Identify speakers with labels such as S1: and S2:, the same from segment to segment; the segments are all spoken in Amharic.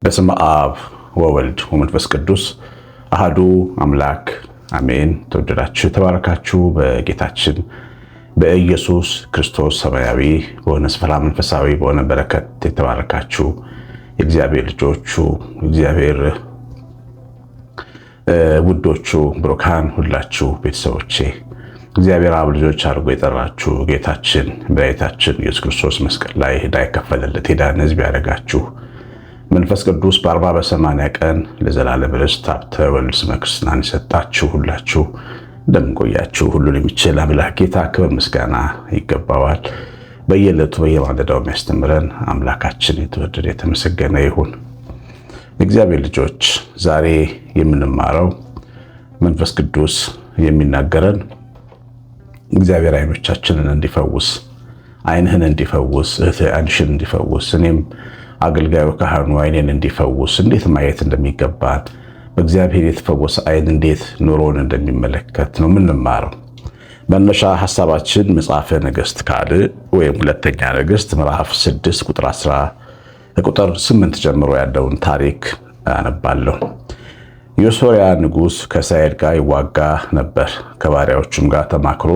S1: በስመ አብ ወወልድ ወመንፈስ ቅዱስ አሐዱ አምላክ አሜን። ተወደዳችሁ የተባረካችሁ በጌታችን በኢየሱስ ክርስቶስ ሰማያዊ በሆነ ስፍራ መንፈሳዊ በሆነ በረከት የተባረካችሁ የእግዚአብሔር ልጆቹ እግዚአብሔር ውዶቹ ብሩካን ሁላችሁ ቤተሰቦቼ እግዚአብሔር አብ ልጆች አድርጎ የጠራችሁ ጌታችን በጌታችን ኢየሱስ ክርስቶስ መስቀል ላይ ዕዳ የከፈለለት የዳነ ሕዝብ ያደረጋችሁ መንፈስ ቅዱስ በ40 በ80 ቀን ለዘላለም ርስት ሀብተ ወልድ ስመ ክርስትናን የሰጣችሁ ሁላችሁ እንደምንቆያችሁ ሁሉን የሚችል አምላክ ጌታ ክብር ምስጋና ይገባዋል። በየዕለቱ በየማለዳው የሚያስተምረን አምላካችን የተወደደ የተመሰገነ ይሁን። የእግዚአብሔር ልጆች ዛሬ የምንማረው መንፈስ ቅዱስ የሚናገረን እግዚአብሔር አይኖቻችንን እንዲፈውስ፣ አይንህን እንዲፈውስ፣ ዓይንሽን እንዲፈውስ፣ እኔም አገልጋዩ ካህኑ አይኔን እንዲፈውስ እንዴት ማየት እንደሚገባን በእግዚአብሔር የተፈወሰ አይን እንዴት ኑሮን እንደሚመለከት ነው የምንማረው። መነሻ ሐሳባችን መጽሐፈ ነገሥት ካልዕ ወይም ሁለተኛ ነገሥት ምዕራፍ 6 ቁጥር 8 ጀምሮ ያለውን ታሪክ አነባለሁ። የሶርያ ንጉሥ ከእስራኤል ጋር ይዋጋ ነበር። ከባሪያዎቹም ጋር ተማክሮ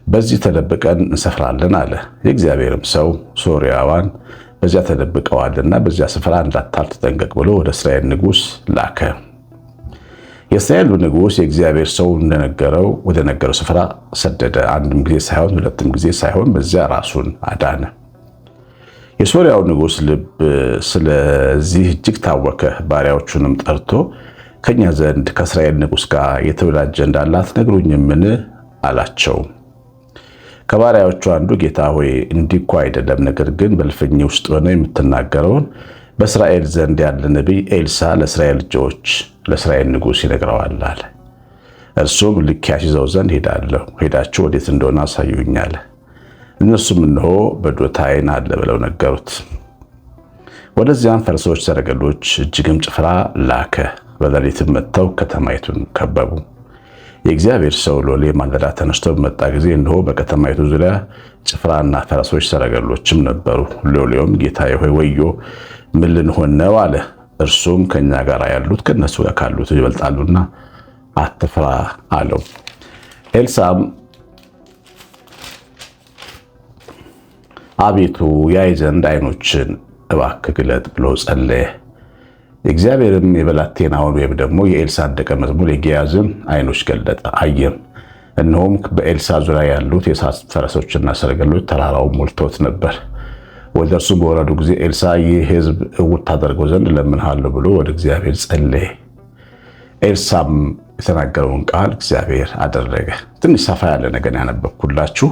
S1: በዚህ ተደብቀን እንሰፍራለን አለ። የእግዚአብሔርም ሰው ሶርያዋን በዚያ ተደብቀዋልና በዚያ ስፍራ እንዳታልፍ ተጠንቀቅ ብሎ ወደ እስራኤል ንጉሥ ላከ። የእስራኤል ንጉሥ የእግዚአብሔር ሰው እንደነገረው ወደ ነገረው ስፍራ ሰደደ። አንድም ጊዜ ሳይሆን ሁለትም ጊዜ ሳይሆን በዚያ ራሱን አዳነ። የሶርያው ንጉሥ ልብ ስለዚህ እጅግ ታወከ። ባሪያዎቹንም ጠርቶ ከኛ ዘንድ ከእስራኤል ንጉሥ ጋር የተወዳጀ እንዳለ አትነግሩኝምን አላቸው። ከባሪያዎቹ አንዱ ጌታ ሆይ እንዲህ እኮ አይደለም፣ ነገር ግን በእልፍኝ ውስጥ ሆነው የምትናገረውን በእስራኤል ዘንድ ያለ ነቢይ ኤልሳ ለእስራኤል ልጆች ለእስራኤል ንጉሥ ይነግረዋል አለ። እርሱም ልኬ አስይዘው ዘንድ ሄዳለሁ፣ ሄዳችሁ ወዴት እንደሆነ አሳዩኝ አለ። እነርሱም እነሆ በዶታይን አለ ብለው ነገሩት። ወደዚያም ፈረሶች፣ ሰረገሎች፣ እጅግም ጭፍራ ላከ። በሌሊትም መጥተው ከተማይቱን ከበቡ። የእግዚአብሔር ሰው ሎሌ ማለዳ ተነስቶ በመጣ ጊዜ እነሆ በከተማይቱ ዙሪያ ጭፍራና ፈረሶች ሰረገሎችም ነበሩ። ሎሌውም ጌታዬ ሆይ ወዮ፣ ምን ልንሆን ነው አለ። እርሱም ከኛ ጋር ያሉት ከነሱ ጋር ካሉት ይበልጣሉና አትፍራ አለው። ኤልሳዕም አቤቱ ያይ ዘንድ ዓይኖችን እባክህ ግለጥ ብሎ ጸለየ። እግዚአብሔርም የብላቴናውን ወይም ደግሞ የኤልሳዕ ደቀ መዝሙር የጌያዝን ዓይኖች ገለጠ፣ አየም። እነሆም በኤልሳዕ ዙሪያ ያሉት የእሳት ፈረሶችና ሰረገሎች ተራራውን ሞልተውት ነበር። ወደ እርሱ በወረዱ ጊዜ ኤልሳዕ ይህ ሕዝብ ዕውር ታደርገው ዘንድ እለምንሃለሁ ብሎ ወደ እግዚአብሔር ጸለየ። ኤልሳዕም የተናገረውን ቃል እግዚአብሔር አደረገ። ትንሽ ሰፋ ያለ ነገር ያነበብኩላችሁ።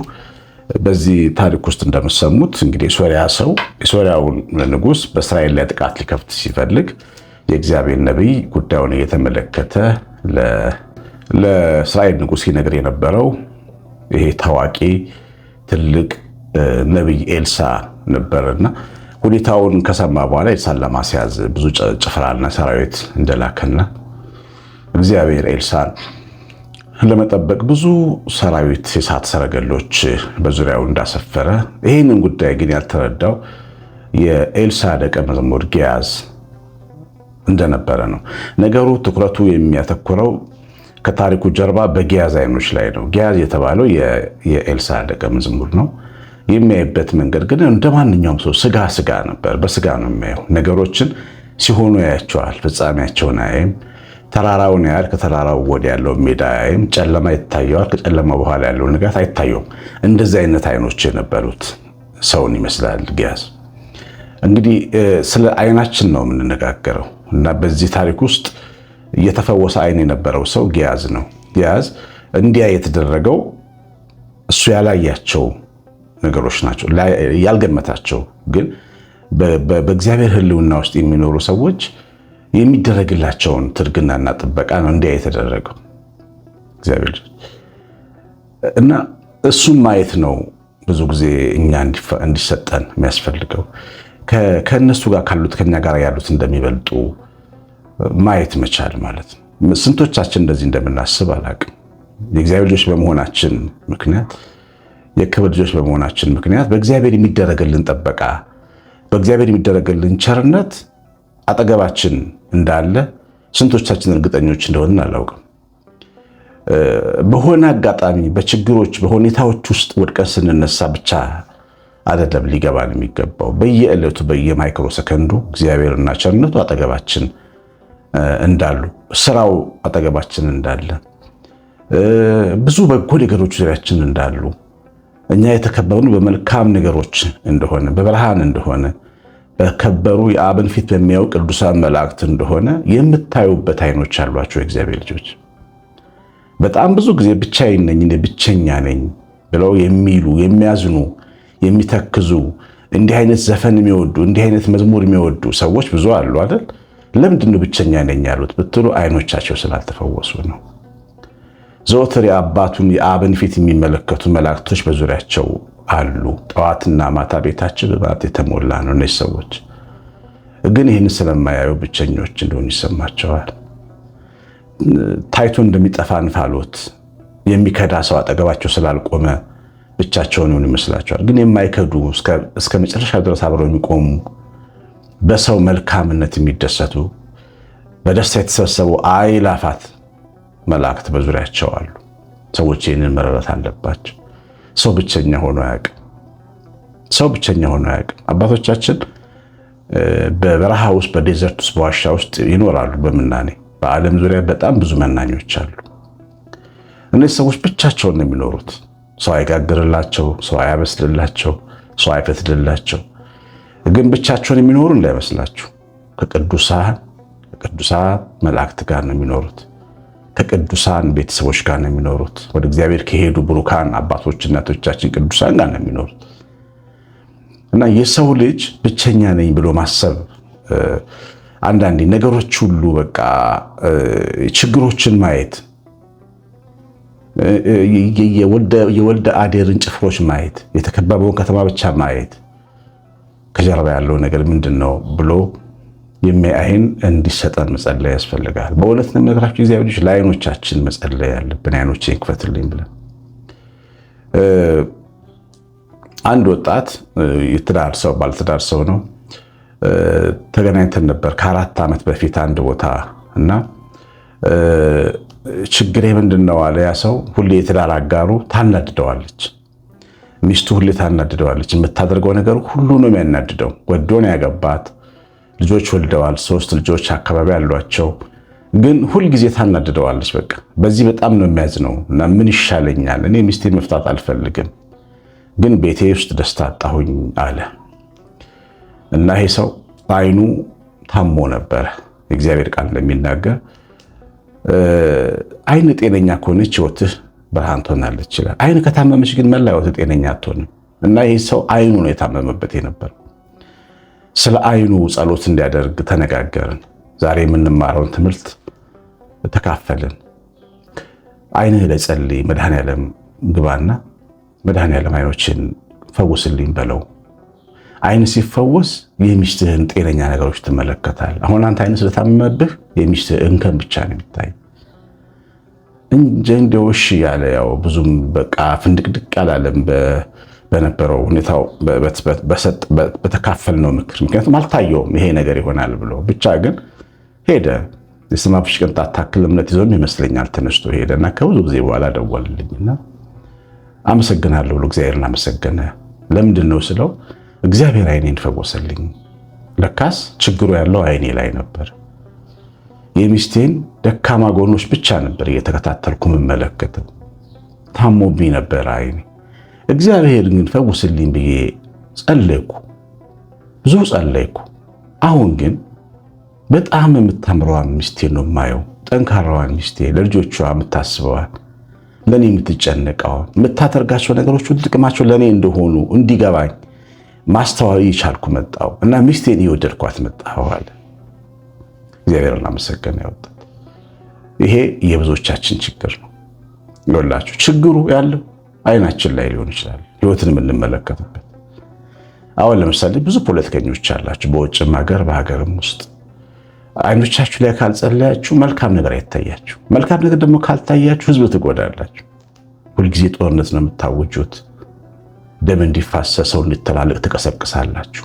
S1: በዚህ ታሪክ ውስጥ እንደምትሰሙት እንግዲህ የሶርያውን ንጉሥ በእስራኤል ላይ ጥቃት ሊከፍት ሲፈልግ የእግዚአብሔር ነቢይ ጉዳዩን እየተመለከተ ለእስራኤል ንጉሥ ሲነግር የነበረው ይሄ ታዋቂ ትልቅ ነቢይ ኤልሳዕ ነበርና ሁኔታውን ከሰማ በኋላ ኤልሳዕን ለማስያዝ ብዙ ጭፍራና ሰራዊት እንደላከና እግዚአብሔር ኤልሳዕን ለመጠበቅ ብዙ ሰራዊት የእሳት ሰረገሎች በዙሪያው እንዳሰፈረ፣ ይህንን ጉዳይ ግን ያልተረዳው የኤልሳዕ ደቀ መዝሙር ጌያዝ እንደነበረ ነው። ነገሩ ትኩረቱ የሚያተኩረው ከታሪኩ ጀርባ በጌያዝ ዓይኖች ላይ ነው። ጌያዝ የተባለው የኤልሳዕ ደቀ መዝሙር ነው። የሚያይበት መንገድ ግን እንደ ማንኛውም ሰው ስጋ ነበር። በስጋ ነው የሚያየው። ነገሮችን ሲሆኑ ያያቸዋል፣ ፍጻሜያቸውን አያይም። ተራራውን ያያል፣ ከተራራው ወዲያ ያለው ሜዳ አያይም። ጨለማ ይታየዋል፣ ከጨለማ በኋላ ያለው ንጋት አይታየውም። እንደዚህ አይነት ዓይኖች የነበሩት ሰውን ይመስላል ጌያዝ። እንግዲህ ስለ ዓይናችን ነው የምንነጋገረው እና በዚህ ታሪክ ውስጥ የተፈወሰ ዓይን የነበረው ሰው ጌያዝ ነው። ጌያዝ እንዲያ የተደረገው እሱ ያላያቸው ነገሮች ናቸው፣ ያልገመታቸው ግን በእግዚአብሔር ሕልውና ውስጥ የሚኖሩ ሰዎች የሚደረግላቸውን ትርግናና ጥበቃ ነው እንዲያ የተደረገው እግዚአብሔር እና እሱም ማየት ነው ብዙ ጊዜ እኛ እንዲሰጠን የሚያስፈልገው። ከነሱ ጋር ካሉት ከኛ ጋር ያሉት እንደሚበልጡ ማየት መቻል ማለት ነው። ስንቶቻችን እንደዚህ እንደምናስብ አላቅም። የእግዚአብሔር ልጆች በመሆናችን ምክንያት፣ የክብር ልጆች በመሆናችን ምክንያት በእግዚአብሔር የሚደረግልን ጥበቃ፣ በእግዚአብሔር የሚደረግልን ቸርነት አጠገባችን እንዳለ ስንቶቻችን እርግጠኞች እንደሆንን አላውቅም። በሆነ አጋጣሚ በችግሮች በሁኔታዎች ውስጥ ወድቀን ስንነሳ ብቻ አይደለም ሊገባን የሚገባው። በየዕለቱ በየማይክሮ ሰከንዱ እግዚአብሔርና ቸርነቱ አጠገባችን እንዳሉ፣ ስራው አጠገባችን እንዳለ፣ ብዙ በጎ ነገሮች ዙሪያችን እንዳሉ፣ እኛ የተከበብነው በመልካም ነገሮች እንደሆነ፣ በብርሃን እንደሆነ፣ በከበሩ የአብን ፊት በሚያዩ ቅዱሳን መላእክት እንደሆነ የምታዩበት አይኖች አሏቸው የእግዚአብሔር ልጆች። በጣም ብዙ ጊዜ ብቻዬን ነኝ፣ ብቸኛ ነኝ ብለው የሚሉ የሚያዝኑ፣ የሚተክዙ፣ እንዲህ አይነት ዘፈን የሚወዱ፣ እንዲህ አይነት መዝሙር የሚወዱ ሰዎች ብዙ አሉ አይደል? ለምንድን ነው ብቸኛ ነኝ ያሉት ብትሉ አይኖቻቸው ስላልተፈወሱ ነው። ዘወትር የአባቱን የአብን ፊት የሚመለከቱ መላእክቶች በዙሪያቸው አሉ። ጠዋትና ማታ ቤታቸው በመላእክት የተሞላ ነው። እነዚህ ሰዎች ግን ይህን ስለማያዩ ብቸኞች እንደሆኑ ይሰማቸዋል። ታይቶ እንደሚጠፋ እንፋሎት የሚከዳ ሰው አጠገባቸው ስላልቆመ ብቻቸውን ይሆኑ ይመስላቸዋል። ግን የማይከዱ እስከ መጨረሻ ድረስ አብረው የሚቆሙ በሰው መልካምነት የሚደሰቱ በደስታ የተሰበሰቡ አእላፋት መላእክት በዙሪያቸው አሉ። ሰዎች ይህንን መረዳት አለባቸው። ሰው ብቸኛ ሆኖ አያውቅም። ሰው ብቸኛ ሆኖ አያውቅም። አባቶቻችን በበረሃ ውስጥ በዴዘርት ውስጥ በዋሻ ውስጥ ይኖራሉ በምናኔ። በዓለም ዙሪያ በጣም ብዙ መናኞች አሉ። እነዚህ ሰዎች ብቻቸውን ነው የሚኖሩት። ሰው አይጋግርላቸው፣ ሰው አያበስልላቸው፣ ሰው አይፈትልላቸው። ግን ብቻቸውን የሚኖሩ እንዳይመስላችሁ ከቅዱሳን መላእክት ጋር ነው የሚኖሩት። ከቅዱሳን ቤተሰቦች ጋር ነው የሚኖሩት። ወደ እግዚአብሔር ከሄዱ ብሩካን አባቶች እናቶቻችን ቅዱሳን ጋር ነው የሚኖሩት። እና የሰው ልጅ ብቸኛ ነኝ ብሎ ማሰብ አንዳንዴ ነገሮች ሁሉ በቃ ችግሮችን ማየት፣ የወልደ አዴርን ጭፍሮች ማየት፣ የተከበበውን ከተማ ብቻ ማየት፣ ከጀርባ ያለው ነገር ምንድን ነው ብሎ የሚያይን እንዲሰጠን መጸለይ ያስፈልጋል። በእውነት ነው የምነግራችሁ እግዚአብሔር ልጅ ለዓይኖቻችን መጸለይ ያለብን። ዓይኖቼን ይክፈትልኝ ብለን አንድ ወጣት የትዳር ሰው ባለትዳር ሰው ነው። ተገናኝተን ነበር ከ4 ዓመት በፊት አንድ ቦታ እና ችግሬ ምንድን ነው አለ ያ ሰው። ሁሌ የትዳር አጋሩ ታናድደዋለች፣ ሚስቱ ሁሌ ታናድደዋለች። የምታደርገው ነገር ሁሉ ነው የሚያናድደው። ወዶ ነው ያገባት፣ ልጆች ወልደዋል፣ 3 ልጆች አካባቢ አሏቸው። ግን ሁልጊዜ ታናድደዋለች። በቃ በዚህ በጣም ነው የሚያዝነው እና ምን ይሻለኛል? እኔ ሚስቴን መፍታት አልፈልግም፣ ግን ቤቴ ውስጥ ደስታ አጣሁኝ አለ እና ይሄ ሰው ዓይኑ ታሞ ነበረ። የእግዚአብሔር ቃል እንደሚናገር ዓይን ጤነኛ ከሆነች ሕይወትህ ብርሃን ትሆናለች ይላል። ዓይን ከታመመች ግን መላ ሕይወትህ ጤነኛ አትሆንም። እና ይህ ሰው ዓይኑ ነው የታመመበት የነበር። ስለ ዓይኑ ጸሎት እንዲያደርግ ተነጋገርን። ዛሬ የምንማረውን ትምህርት ተካፈልን። ዓይንህ ላይ ጸልይ፣ መድኃኔዓለም ግባና መድኃኔዓለም ዓይኖችን ፈውስልኝ በለው። ዓይን ሲፈወስ የሚስትህን ጤነኛ ነገሮች ትመለከታል። አሁን አንተ ዓይን ስለታመመብህ የሚስትህ እንከን ብቻ ነው የሚታይ እንጂ እንደው እሺ ያለ ያው ብዙም በቃ ፍንድቅድቅ አላለም በነበረው ሁኔታው በተካፈልነው ምክር። ምክንያቱም አልታየውም ይሄ ነገር ይሆናል ብሎ ብቻ ግን ሄደ። የሰማፍሽ ቅንጣት ታክል እምነት ይዞም ይመስለኛል ተነስቶ ሄደና ከብዙ ጊዜ በኋላ ደወልልኝና አመሰግናለሁ ብሎ እግዚአብሔርን አመሰገነ። ለምንድን ነው ስለው እግዚአብሔር ዓይኔን ፈወሰልኝ። ለካስ ችግሩ ያለው ዓይኔ ላይ ነበር። የሚስቴን ደካማ ጎኖች ብቻ ነበር እየተከታተልኩ የምመለከተው። ታሞብኝ ነበር ዓይኔ። እግዚአብሔር ግን ፈውስልኝ ብዬ ጸለይኩ፣ ብዙ ጸለይኩ። አሁን ግን በጣም የምታምረዋን ሚስቴን ነው የማየው። ጠንካራዋን ሚስቴ፣ ለልጆቿ የምታስበዋን፣ ለእኔ የምትጨነቀዋን፣ የምታደርጋቸው ነገሮች ሁሉ ጥቅማቸው ለእኔ እንደሆኑ እንዲገባኝ ማስተዋል የቻልኩ መጣሁ እና ሚስቴን እየወደድኳት መጣሁ አለ። እግዚአብሔርን አመሰገነ ያወጣት። ይሄ የብዙዎቻችን ችግር ነው። ይኸውላችሁ ችግሩ ያለው ዓይናችን ላይ ሊሆን ይችላል፣ ህይወትን የምንመለከትበት። አሁን ለምሳሌ ብዙ ፖለቲከኞች አላችሁ፣ በውጭም ሀገር በሀገርም ውስጥ አይኖቻችሁ ላይ ካልጸለያችሁ መልካም ነገር አይታያችሁ። መልካም ነገር ደግሞ ካልታያችሁ ህዝብ ትጎዳላችሁ። ሁልጊዜ ጦርነት ነው የምታውጁት። ደም እንዲፋሰሰው እንዲተላለቅ ትቀሰቅሳላችሁ።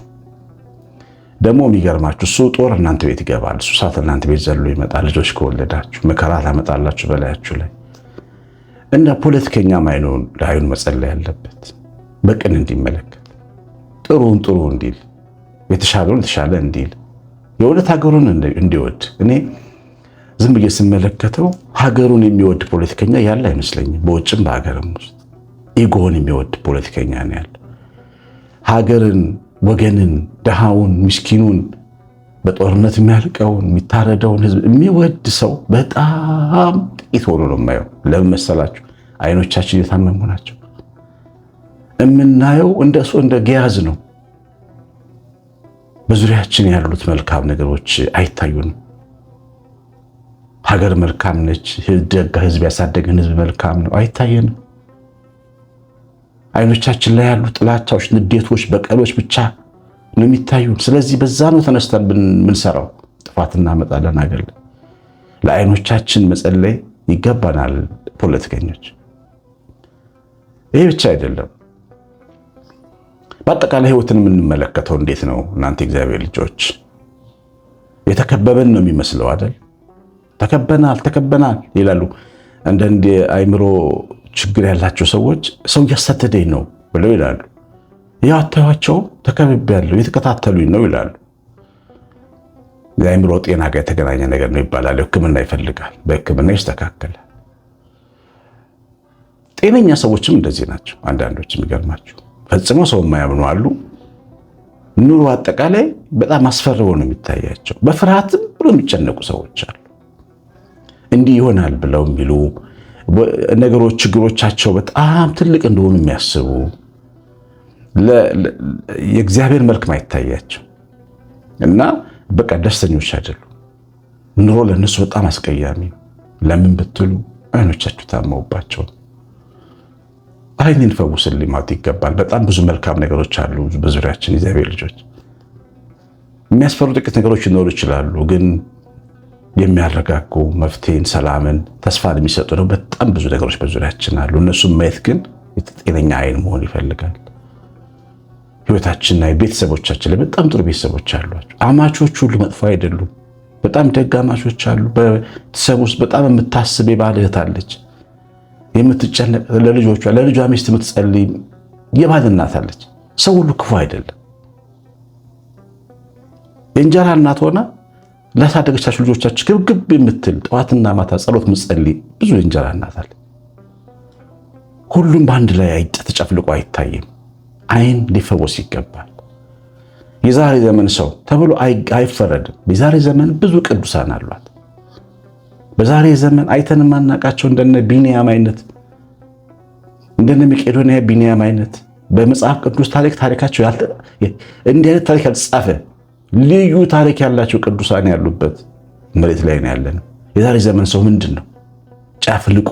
S1: ደግሞ የሚገርማችሁ እሱ ጦር እናንተ ቤት ይገባል፣ እሱ እሳት እናንተ ቤት ዘሎ ይመጣል። ልጆች ከወለዳችሁ መከራ ታመጣላችሁ በላያችሁ ላይ። እንደ ፖለቲከኛም ለአይኑ መጸለይ ያለበት በቅን እንዲመለከት፣ ጥሩን ጥሩ እንዲል፣ የተሻለውን የተሻለ እንዲል፣ የእውነት ሀገሩን እንዲወድ። እኔ ዝም ብዬ ስመለከተው ሀገሩን የሚወድ ፖለቲከኛ ያለ አይመስለኝም። በውጭም በሀገርም ውስጥ ኢጎን የሚወድ ፖለቲከኛ ነው ያለ። ሀገርን፣ ወገንን፣ ድሃውን፣ ምስኪኑን፣ በጦርነት የሚያልቀውን የሚታረደውን ህዝብ የሚወድ ሰው በጣም ጥቂት ሆኖ ነው የማየው። ለምን መሰላችሁ? አይኖቻችን እየታመሙ ናቸው። የምናየው እንደ ገያዝ ነው። በዙሪያችን ያሉት መልካም ነገሮች አይታዩንም። ሀገር መልካም ነች፣ ደጋ ህዝብ ያሳደገን ህዝብ መልካም ነው፣ አይታየንም። አይኖቻችን ላይ ያሉ ጥላቻዎች፣ ንዴቶች፣ በቀሎች ብቻ ነው የሚታዩን። ስለዚህ በዛ ነው ተነስተን ብንሰራው ጥፋት እናመጣለን። ሀገር ለአይኖቻችን መጸለይ ይገባናል ፖለቲከኞች። ይሄ ብቻ አይደለም። በአጠቃላይ ህይወትን የምንመለከተው እንዴት ነው? እናንተ እግዚአብሔር ልጆች የተከበበን ነው የሚመስለው አይደል? ተከበናል ይላሉ አንዳንድ አይምሮ ችግር ያላቸው ሰዎች። ሰው እያሳደደኝ ነው ብለው ይላሉ። ያው አታዩዋቸው? ተከብቤያለሁ፣ የተከታተሉኝ ነው ይላሉ። የአይምሮ ጤና ጋር የተገናኘ ነገር ነው ይባላል። ሕክምና ይፈልጋል፣ በሕክምና ይስተካከላል። ጤነኛ ሰዎችም እንደዚህ ናቸው። አንዳንዶች የሚገርማቸው ፈጽሞ ሰው የማያምኑ አሉ። ኑሮ አጠቃላይ በጣም አስፈርቦ ነው የሚታያቸው። በፍርሃትም ብሎ የሚጨነቁ ሰዎች አሉ። እንዲህ ይሆናል ብለው የሚሉ ነገሮች፣ ችግሮቻቸው በጣም ትልቅ እንደሆኑ የሚያስቡ የእግዚአብሔር መልክ ማይታያቸው እና በቃ ደስተኞች አይደሉም። ኑሮ ለነሱ በጣም አስቀያሚ ነው። ለምን ብትሉ አይኖቻችሁ ታመውባቸው። አይንን ፈውስልኝ ማለት ይገባል። በጣም ብዙ መልካም ነገሮች አሉ በዙሪያችን። እግዚአብሔር ልጆች የሚያስፈሩ ጥቂት ነገሮች ሊኖሩ ይችላሉ፣ ግን የሚያረጋጉ መፍትሄን፣ ሰላምን፣ ተስፋን የሚሰጡ ነው በጣም ብዙ ነገሮች በዙሪያችን አሉ። እነሱም ማየት ግን ጤነኛ አይን መሆን ይፈልጋል። ህይወታችንና ቤተሰቦቻችን ላይ በጣም ጥሩ ቤተሰቦች አሏቸው። አማቾች ሁሉ መጥፎ አይደሉም። በጣም ደግ አማቾች አሉ። በቤተሰብ ውስጥ በጣም የምታስብ የባል እህት አለች፣ የምትጨነቅ ለልጆቿ፣ ለልጇ ሚስት የምትጸልይ የባል እናት አለች። ሰው ሁሉ ክፉ አይደለም። የእንጀራ እናት ሆና ላሳደገቻችሁ ልጆቻችሁ ግብግብ የምትል ጠዋትና ማታ ጸሎት የምትጸልይ ብዙ የእንጀራ እናት አለ። ሁሉም በአንድ ላይ ተጨፍልቆ አይታይም። አይን ሊፈወስ ይገባል። የዛሬ ዘመን ሰው ተብሎ አይፈረድም። የዛሬ ዘመን ብዙ ቅዱሳን አሏት። በዛሬ ዘመን አይተን ማናቃቸው እንደነ ቢንያም አይነት፣ እንደነ መቄዶንያ ቢንያም አይነት በመጽሐፍ ቅዱስ ታሪካቸው እንዲህ አይነት ታሪክ ያልተጻፈ ልዩ ታሪክ ያላቸው ቅዱሳን ያሉበት መሬት ላይ ነው ያለነው። የዛሬ ዘመን ሰው ምንድን ነው? ጨፍልቆ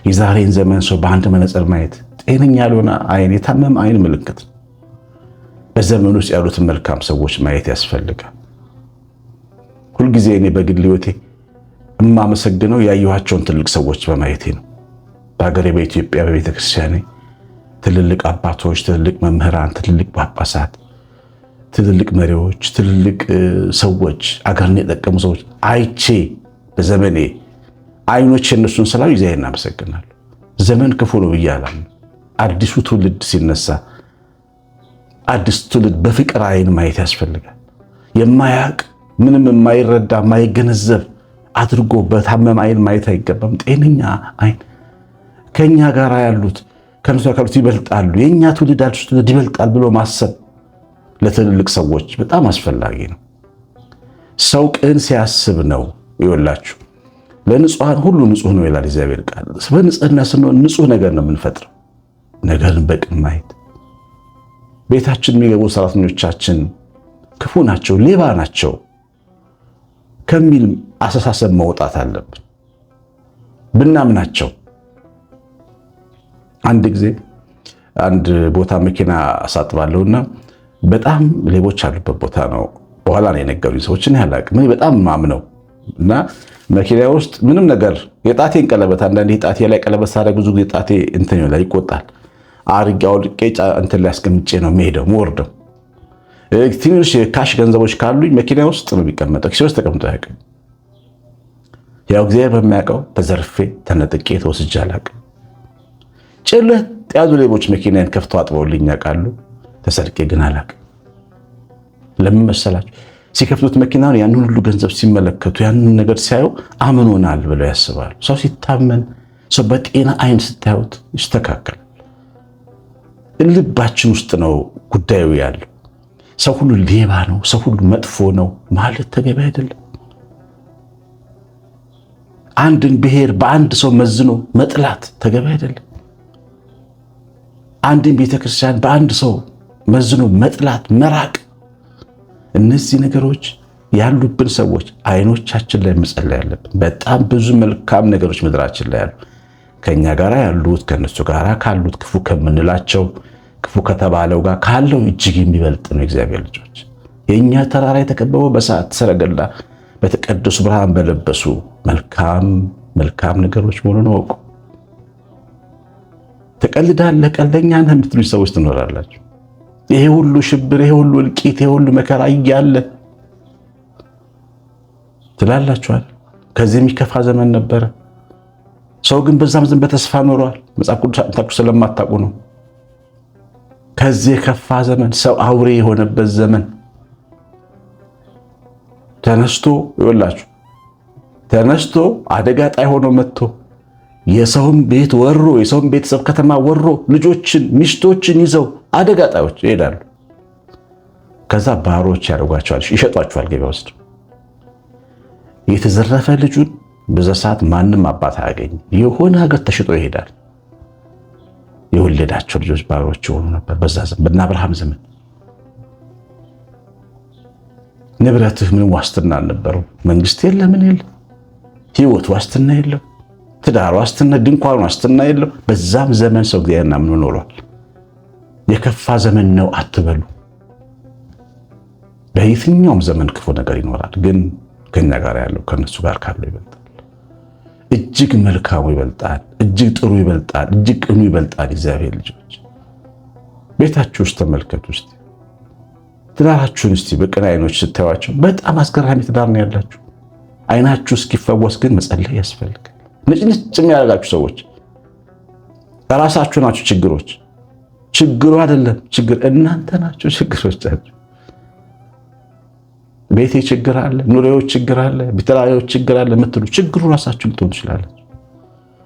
S1: የዛሬን ዘመን ሰው በአንድ መነጽር ማየት ጤነኛ ያልሆነ አይን፣ የታመመ አይን ምልክት። በዘመን ውስጥ ያሉትን መልካም ሰዎች ማየት ያስፈልጋል። ሁልጊዜ እኔ በግል ሕይወቴ የማመሰግነው ያየኋቸውን ትልቅ ሰዎች በማየቴ ነው። በሀገሬ በኢትዮጵያ በቤተ ክርስቲያኔ ትልልቅ አባቶች፣ ትልልቅ መምህራን፣ ትልልቅ ጳጳሳት፣ ትልልቅ መሪዎች፣ ትልልቅ ሰዎች፣ አገርን የጠቀሙ ሰዎች አይቼ በዘመኔ አይኖች እነሱን ስላዩ እግዚአብሔርን አመሰግናለሁ። ዘመን ክፉ ነው ብዬ አላምንም። አዲሱ ትውልድ ሲነሳ አዲስ ትውልድ በፍቅር አይን ማየት ያስፈልጋል። የማያውቅ ምንም የማይረዳ የማይገነዘብ አድርጎ በታመም አይን ማየት አይገባም። ጤነኛ አይን ከኛ ጋር ያሉት ከነሱ ያሉት ይበልጣሉ፣ የኛ ትውልድ አዲሱ ትውልድ ይበልጣል ብሎ ማሰብ ለትልልቅ ሰዎች በጣም አስፈላጊ ነው። ሰው ቅን ሲያስብ ነው ይወላችሁ። ለንጹሃን ሁሉ ንጹህ ነው ይላል እግዚአብሔር ቃል። በንጽህና ስንሆን ንጹህ ነገር ነው የምንፈጥረው። ነገርን በቅን ማየት። ቤታችን የሚገቡ ሰራተኞቻችን ክፉ ናቸው፣ ሌባ ናቸው ከሚል አስተሳሰብ መውጣት አለብን። ብናምናቸው። አንድ ጊዜ አንድ ቦታ መኪና አሳጥባለሁና በጣም ሌቦች አሉበት ቦታ ነው። በኋላ ነው የነገሩኝ ሰዎች። እኔ አላቅም። እኔ በጣም ማምነው እና መኪና ውስጥ ምንም ነገር የጣቴን ቀለበት አንዳንዴ ጣቴ ላይ ቀለበት ሳደርግ ብዙ ጊዜ ጣቴ እንትን ይላል፣ ይቆጣል። አርጌ አውልቄ እንትን ላይ አስቀምጬ ነው የምሄደው የምወርደው። ትንሽ ካሽ ገንዘቦች ካሉኝ መኪና ውስጥ ነው የሚቀመጠው፣ ኪሴ ውስጥ ተቀምጦ አያውቅም። ያው እግዚአብሔር በሚያውቀው ተዘርፌ ተነጥቄ ተወስጄ አላውቅም። ጭልጥ ያሉ ሌቦች መኪናን ከፍተው አጥበውልኝ ያውቃሉ። ተሰርቄ ግን አላውቅም። ለምን መሰላችሁ? ሲከፍቱት መኪናውን ያንን ሁሉ ገንዘብ ሲመለከቱ ያንን ነገር ሲያዩ አምኖናል ብለው ያስባሉ። ሰው ሲታመን፣ ሰው በጤና አይን ስታዩት ይስተካከላል። ልባችን ውስጥ ነው ጉዳዩ ያለው። ሰው ሁሉ ሌባ ነው፣ ሰው ሁሉ መጥፎ ነው ማለት ተገቢ አይደለም። አንድን ብሔር በአንድ ሰው መዝኖ መጥላት ተገቢ አይደለም። አንድን ቤተክርስቲያን በአንድ ሰው መዝኖ መጥላት፣ መራቅ፣ እነዚህ ነገሮች ያሉብን ሰዎች አይኖቻችን ላይ መጸለይ ያለብን። በጣም ብዙ መልካም ነገሮች ምድራችን ላይ ያሉ ከኛ ጋር ያሉት ከነሱ ጋር ካሉት ክፉ ከምንላቸው ክፉ ከተባለው ጋር ካለው እጅግ የሚበልጥ ነው። እግዚአብሔር ልጆች የኛ ተራራ የተከበበው በሰዓት ሰረገላ በተቀደሱ ብርሃን በለበሱ መልካም ነገሮች መሆኑን ወቁ። ተቀልዳለህ፣ ቀልደኛ ነህ የምትሉ ሰዎች ትኖራላችሁ። ይሄ ሁሉ ሽብር፣ ይሄ ሁሉ እልቂት፣ ይሄ ሁሉ መከራ እያለ ትላላችኋል። ከዚህ የሚከፋ ዘመን ነበረ። ሰው ግን በዛም ዘመን በተስፋ ኖሯል። መጽሐፍ ቅዱስ ስለማታውቁ ነው። ከዚህ የከፋ ዘመን፣ ሰው አውሬ የሆነበት ዘመን ተነስቶ አደጋ ጣይ ሆኖ መጥቶ የሰውን ቤት ወሮ የሰውን ቤተሰብ ከተማ ወሮ ልጆችን ሚስቶችን ይዘው አደጋ ጣዮች ይሄዳሉ። ከዛ ባሮች ያደርጓቸዋል፣ ይሸጧቸዋል ገበያ ውስጥ። የተዘረፈ ልጁን በዛ ሰዓት ማንም አባት አያገኝም። የሆነ ሀገር ተሽጦ ይሄዳል። የወለዳቸው ልጆች ባሮች የሆኑ ነበር በዛ ዘመን፣ በእነ አብርሃም ዘመን። ንብረትህ ምንም ዋስትና አልነበረው። መንግስት የለ፣ ምን የለ፣ ህይወት ዋስትና የለው፣ ትዳር ዋስትና፣ ድንኳን ዋስትና የለው። በዛም ዘመን ሰው እግዚአብሔርን አምኖ ኖሯል። የከፋ ዘመን ነው አትበሉ። በየትኛውም ዘመን ክፉ ነገር ይኖራል፣ ግን ከኛ ጋር ያለው ከነሱ ጋር ካለው ይበልጣል። እጅግ መልካሙ ይበልጣል፣ እጅግ ጥሩ ይበልጣል፣ እጅግ ቅኑ ይበልጣል። እግዚአብሔር ልጆች ቤታችሁ ውስጥ ተመልከቱ እስቲ፣ ትዳራችሁን እስቲ በቅን አይኖች ስታዩዋቸው በጣም አስገራሚ ትዳር ነው ያላችሁ። አይናችሁ እስኪፈወስ ግን መጸለይ ያስፈልጋል። ንጭንጭ የሚያደርጋችሁ ሰዎች ራሳችሁ ናችሁ ችግሮች። ችግሩ አይደለም ችግር እናንተ ናችሁ ችግሮቻችሁ። ቤቴ ችግር አለ፣ ኑሮዬ ችግር አለ፣ ቤተላዮች ችግር አለ የምትሉ ችግሩ ራሳችሁ ልትሆኑ ትችላላችሁ።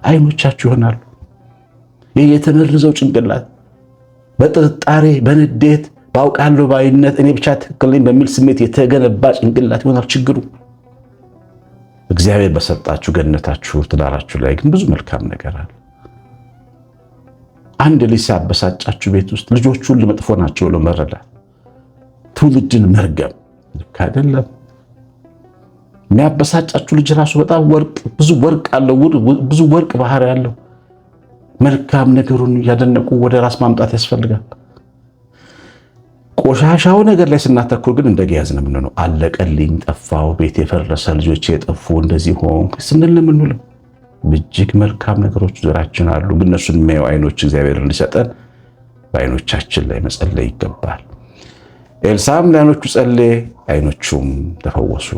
S1: አይኖቻችሁ ይሆናሉ። ይህ የተመረዘው ጭንቅላት በጥርጣሬ በንዴት ባውቃለሁ ባይነት እኔ ብቻ ትክክል ነኝ በሚል ስሜት የተገነባ ጭንቅላት ይሆናል ችግሩ። እግዚአብሔር በሰጣችሁ ገነታችሁ ትዳራችሁ ላይ ግን ብዙ መልካም ነገር አለ። አንድ ልጅ ሲያበሳጫችሁ ቤት ውስጥ ልጆቹ ሁሉ መጥፎ ናቸው ብሎ መረዳት ትውልድን መርገም ልክ አይደለም። የሚያበሳጫችሁ ልጅ ራሱ በጣም ብዙ ወርቅ አለው፣ ብዙ ወርቅ ባህሪ ያለው መልካም ነገሩን እያደነቁ ወደ ራስ ማምጣት ያስፈልጋል። ቆሻሻው ነገር ላይ ስናተኩር ግን እንደገያዝ ነው የምንሆነው። አለቀልኝ፣ ጠፋው፣ ቤት የፈረሰ፣ ልጆች የጠፉ፣ እንደዚህ ሆንኩ ስንል ነው የምንውለው። እጅግ መልካም ነገሮች ዙሪያችን አሉ። ግን እነሱን የሚያዩ አይኖች እግዚአብሔር እንዲሰጠን በአይኖቻችን ላይ መጸለይ ይገባል። ኤልሳዕም ለዓይኖቹ ጸለየ፣ አይኖቹም ተፈወሱ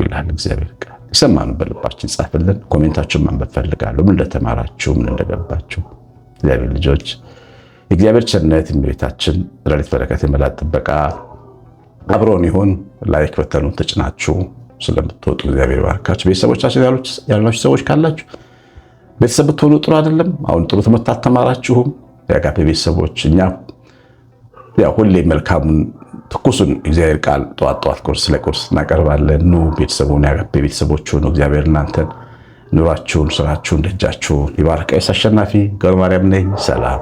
S1: ይላል እግዚአብሔር ቃል። የሰማነው በልባችን ጻፍልን። ኮሜንታችሁን ማንበብ ፈልጋለሁ። ምን እንደተማራችሁ፣ ምን እንደገባችሁ። እግዚአብሔር ልጆች የእግዚአብሔር ቸርነት የቤታችን ረድኤት በረከት የመላእክት ጥበቃ አብሮን ይሁን። ላይክ በተኑን ተጭናችሁ ስለምትወጡ እግዚአብሔር ባርካችሁ። ቤተሰቦቻችን ያላችሁ ሰዎች ካላችሁ ቤተሰብ ብትሆኑ ጥሩ አይደለም? አሁን ጥሩ ትምህርት አልተማራችሁም? የአጋፔ ቤተሰቦች እኛ ያው ሁሌ መልካሙን ትኩሱን እግዚአብሔር ቃል ጠዋት ቁርስ ለቁርስ እናቀርባለን። ኑ ቤተሰቡን የአጋፔ ቤተሰቦች ሆኑ። እግዚአብሔር እናንተን ኑሯችሁን፣ ስራችሁን፣ ደጃችሁን ይባርክ። ቀሲስ አሸናፊ ገብረ ማርያም ነኝ። ሰላም